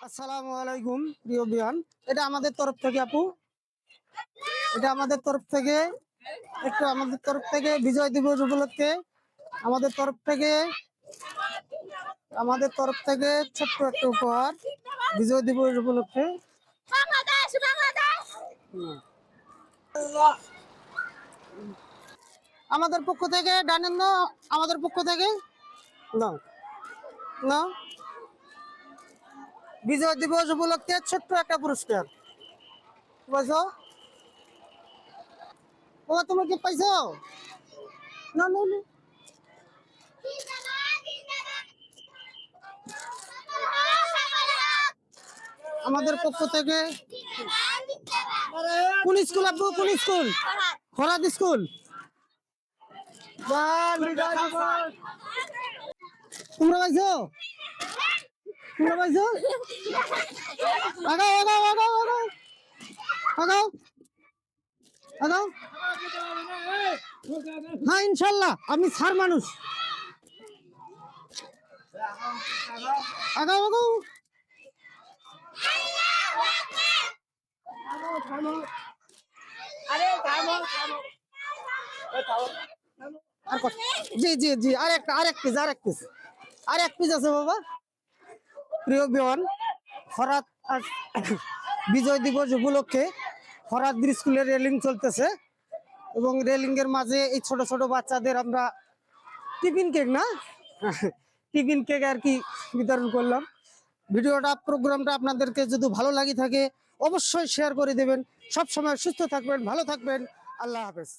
আসসালামু আলাইকুম প্রিয় বিয়ান, এটা আমাদের তরফ থেকে আপু, এটা আমাদের তরফ থেকে বিজয় দিবস উপলক্ষে আমাদের তরফ থেকে ছোট্ট একটা উপহার বিজয় দিবস উপলক্ষে। আমাদের পক্ষ থেকে ডানেন না, আমাদের পক্ষ থেকে না না বিজয় দিবস উপলক্ষে ছোট্ট একটা পুরস্কার পাইছো। ও তুমি কি পাইছো? না না না। আমাদের পক্ষ থেকে কোন স্কুল আপু? কোন স্কুল? ফরাদ স্কুল। তোমরা পাইছো? তোমরা পাইছো? আগাও আগাও আগাও আগাও আগাও আগাও। হ্যাঁ ইনশাল্লাহ, আমি সার মানুষ। আগাও আগাও। জি জি জি, আর এক পিস আছে বাবা। প্রিয় বিয়ান, ফরাত বিজয় দিবস উপলক্ষে ফরাত স্কুলের রেলিং চলতেছে এবং রেলিং এর মাঝে এই ছোট ছোট বাচ্চাদের আমরা টিফিন কেক টিফিন কেক আর কি বিতরণ করলাম। প্রোগ্রামটা আপনাদেরকে যদি ভালো লাগে থাকে অবশ্যই শেয়ার করে দেবেন। সব সময় সুস্থ থাকবেন, ভালো থাকবেন। আল্লাহ হাফেজ।